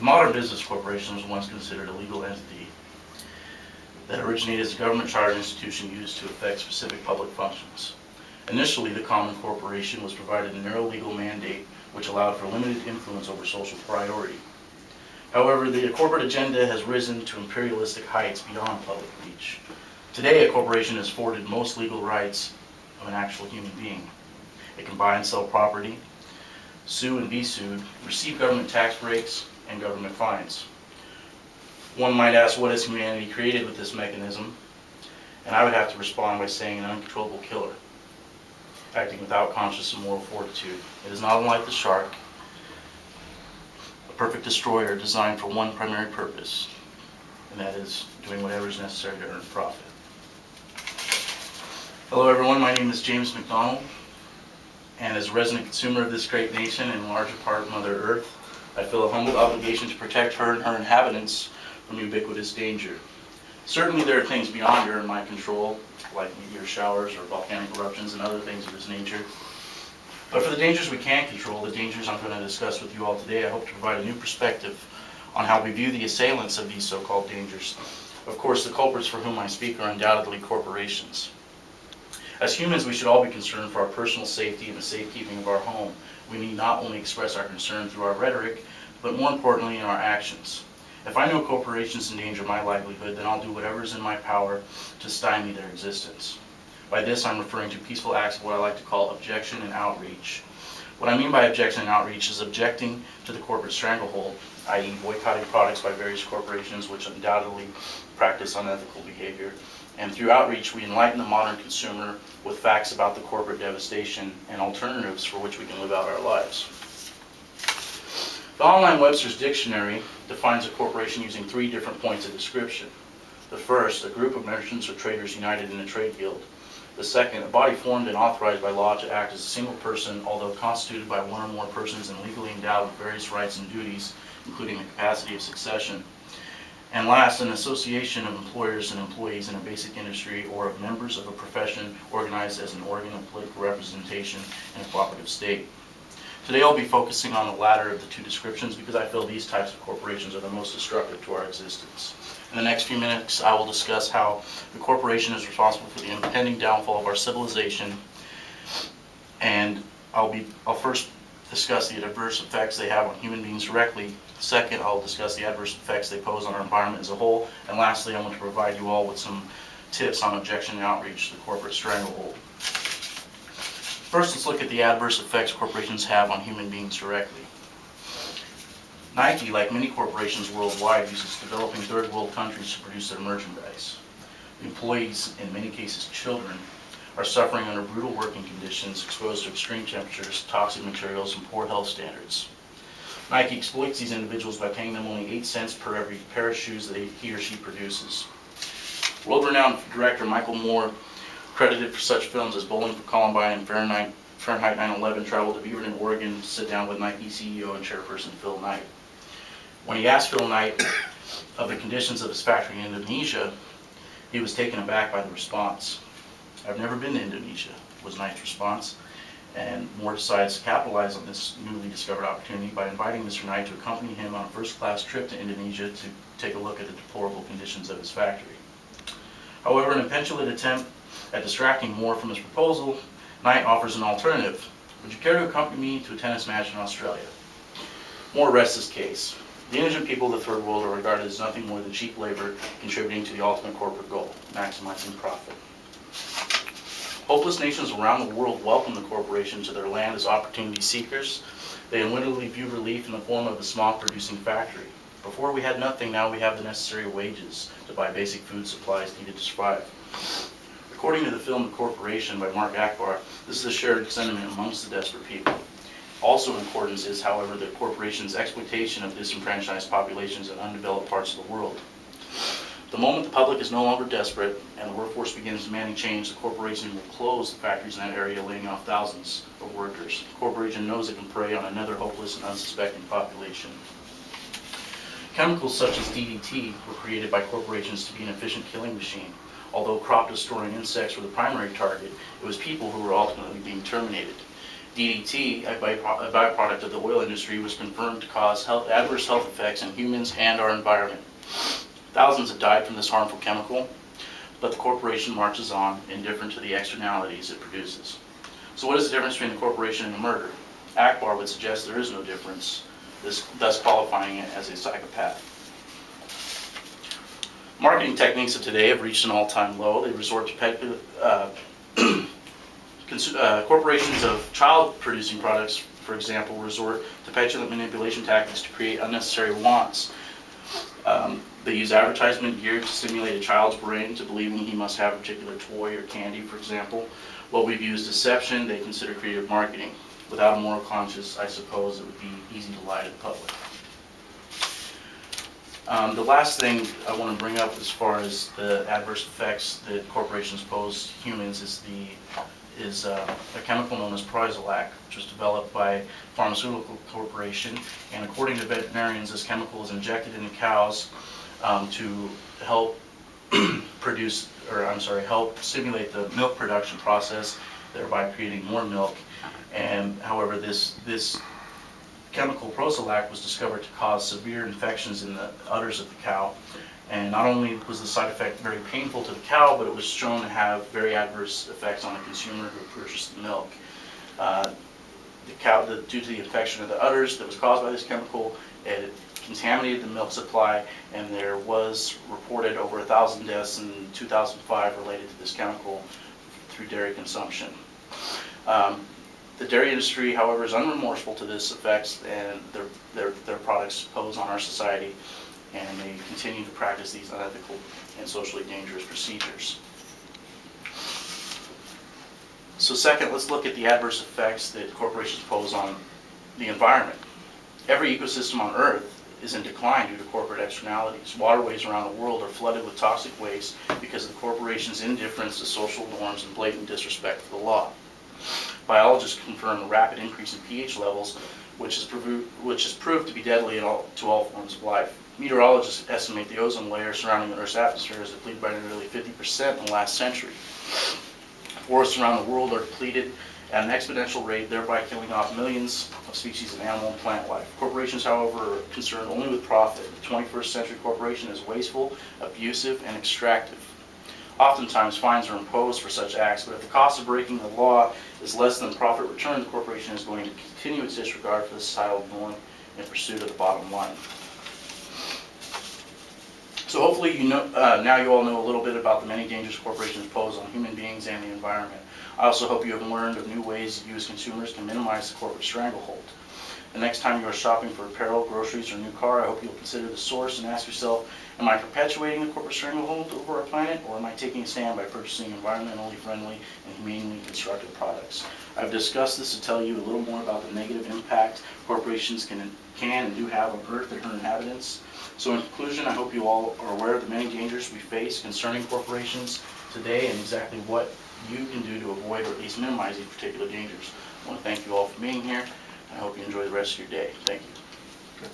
The modern business corporation was once considered a legal entity that originated as a government chartered institution used to effect specific public functions. Initially, the common corporation was provided a narrow legal mandate which allowed for limited influence over social priority. However, the corporate agenda has risen to imperialistic heights beyond public reach. Today, a corporation is afforded most legal rights of an actual human being. It can buy and sell property, sue and be sued, receive government tax breaks, and government fines. One might ask, what has humanity created with this mechanism? And I would have to respond by saying an uncontrollable killer, acting without conscious and moral fortitude. It is not unlike the shark, a perfect destroyer designed for one primary purpose, and that is doing whatever is necessary to earn profit. Hello everyone, my name is James McDonald, and as a resident consumer of this great nation and in larger part Mother Earth, I feel a humble obligation to protect her and her inhabitants from ubiquitous danger. Certainly there are things beyond your and my control, like meteor showers or volcanic eruptions and other things of this nature. But for the dangers we can control, the dangers I'm going to discuss with you all today, I hope to provide a new perspective on how we view the assailants of these so-called dangers. Of course, the culprits for whom I speak are undoubtedly corporations. As humans, we should all be concerned for our personal safety and the safekeeping of our home. We need not only express our concern through our rhetoric, but more importantly in our actions. If I know corporations endanger my livelihood, then I'll do whatever is in my power to stymie their existence. By this, I'm referring to peaceful acts of what I like to call objection and outreach. What I mean by objection and outreach is objecting to the corporate stranglehold, i.e. boycotting products by various corporations which undoubtedly practice unethical behavior. And through outreach, we enlighten the modern consumer with facts about the corporate devastation and alternatives for which we can live out our lives. The online Webster's Dictionary defines a corporation using 3 different points of description. The first, a group of merchants or traders united in a trade guild. The second, a body formed and authorized by law to act as a single person, although constituted by one or more persons and legally endowed with various rights and duties, including the capacity of succession. And last, an association of employers and employees in a basic industry or of members of a profession organized as an organ of political representation in a cooperative state. Today I'll be focusing on the latter of the 2 descriptions because I feel these types of corporations are the most destructive to our existence. In the next few minutes I will discuss how the corporation is responsible for the impending downfall of our civilization, and I'll first discuss the adverse effects they have on human beings directly. Second, I'll discuss the adverse effects they pose on our environment as a whole. And lastly, I want to provide you all with some tips on objection and outreach to the corporate stranglehold. First, let's look at the adverse effects corporations have on human beings directly. Nike, like many corporations worldwide, uses developing third world countries to produce their merchandise. The employees, in many cases children, are suffering under brutal working conditions, exposed to extreme temperatures, toxic materials, and poor health standards. Nike exploits these individuals by paying them only 8 cents per every pair of shoes that he or she produces. World-renowned director Michael Moore, credited for such films as Bowling for Columbine and Fahrenheit 9/11, traveled to Beaverton, Oregon to sit down with Nike CEO and chairperson Phil Knight. When he asked Phil Knight of the conditions of his factory in Indonesia, he was taken aback by the response. "I've never been to Indonesia," was Knight's response, and Moore decides to capitalize on this newly discovered opportunity by inviting Mr. Knight to accompany him on a first-class trip to Indonesia to take a look at the deplorable conditions of his factory. However, in a petulant attempt at distracting Moore from his proposal, Knight offers an alternative. "Would you care to accompany me to a tennis match in Australia?" Moore rests his case. The indigent people of the third world are regarded as nothing more than cheap labor contributing to the ultimate corporate goal, maximizing profit. Hopeless nations around the world welcome the corporation to their land as opportunity seekers. They unwittingly view relief in the form of a small producing factory. Before we had nothing, now we have the necessary wages to buy basic food supplies needed to survive. According to the film The Corporation by Mark Akbar, this is a shared sentiment amongst the desperate people. Also in accordance is, however, the corporation's exploitation of disenfranchised populations in undeveloped parts of the world. The moment the public is no longer desperate and the workforce begins demanding change, the corporation will close the factories in that area, laying off thousands of workers. The corporation knows it can prey on another hopeless and unsuspecting population. Chemicals such as DDT were created by corporations to be an efficient killing machine. Although crop destroying insects were the primary target, it was people who were ultimately being terminated. DDT, a byproduct of the oil industry, was confirmed to cause adverse health effects in humans and our environment. Thousands have died from this harmful chemical, but the corporation marches on, indifferent to the externalities it produces. So what is the difference between a corporation and a murder? Akbar would suggest there is no difference, thus qualifying it as a psychopath. Marketing techniques of today have reached an all-time low. They resort to corporations of child-producing products, for example, resort to petulant manipulation tactics to create unnecessary wants. They use advertisement geared to stimulate a child's brain to believing he must have a particular toy or candy, for example. What we've used deception, they consider creative marketing. Without a moral conscience, I suppose it would be easy to lie to the public. The last thing I want to bring up as far as the adverse effects that corporations pose to humans is a chemical known as Proizilac, which was developed by a pharmaceutical corporation. And according to veterinarians, this chemical is injected into cows to help help stimulate the milk production process, thereby creating more milk. And however, this chemical Proizilac was discovered to cause severe infections in the udders of the cow. And not only was the side effect very painful to the cow, but it was shown to have very adverse effects on the consumer who purchased the milk. Due to the infection of the udders that was caused by this chemical, it contaminated the milk supply, and there was reported over 1,000 deaths in 2005 related to this chemical through dairy consumption. The dairy industry, however, is unremorseful to this effects and their products pose on our society, and they continue to practice these unethical and socially dangerous procedures. So second, let's look at the adverse effects that corporations pose on the environment. Every ecosystem on Earth is in decline due to corporate externalities. Waterways around the world are flooded with toxic waste because of the corporation's indifference to social norms and blatant disrespect for the law. Biologists confirm a rapid increase in pH levels, which is proved to be deadly to all forms of life. Meteorologists estimate the ozone layer surrounding the Earth's atmosphere is depleted by nearly 50% in the last century. Forests around the world are depleted at an exponential rate, thereby killing off millions of species of animal and plant life. Corporations, however, are concerned only with profit. The 21st century corporation is wasteful, abusive, and extractive. Oftentimes, fines are imposed for such acts, but if the cost of breaking the law is less than the profit return, the corporation is going to continue its disregard for the societal norm in pursuit of the bottom line. So hopefully now you all know a little bit about the many dangers corporations pose on human beings and the environment. I also hope you have learned of new ways you as consumers can minimize the corporate stranglehold. The next time you are shopping for apparel, groceries, or a new car, I hope you'll consider the source and ask yourself, am I perpetuating the corporate stranglehold over our planet, or am I taking a stand by purchasing environmentally friendly and humanely constructed products? I've discussed this to tell you a little more about the negative impact corporations can and do have on Earth and her inhabitants. So in conclusion, I hope you all are aware of the many dangers we face concerning corporations today and exactly what you can do to avoid or at least minimize these particular dangers. I want to thank you all for being here. I hope you enjoy the rest of your day. Thank you.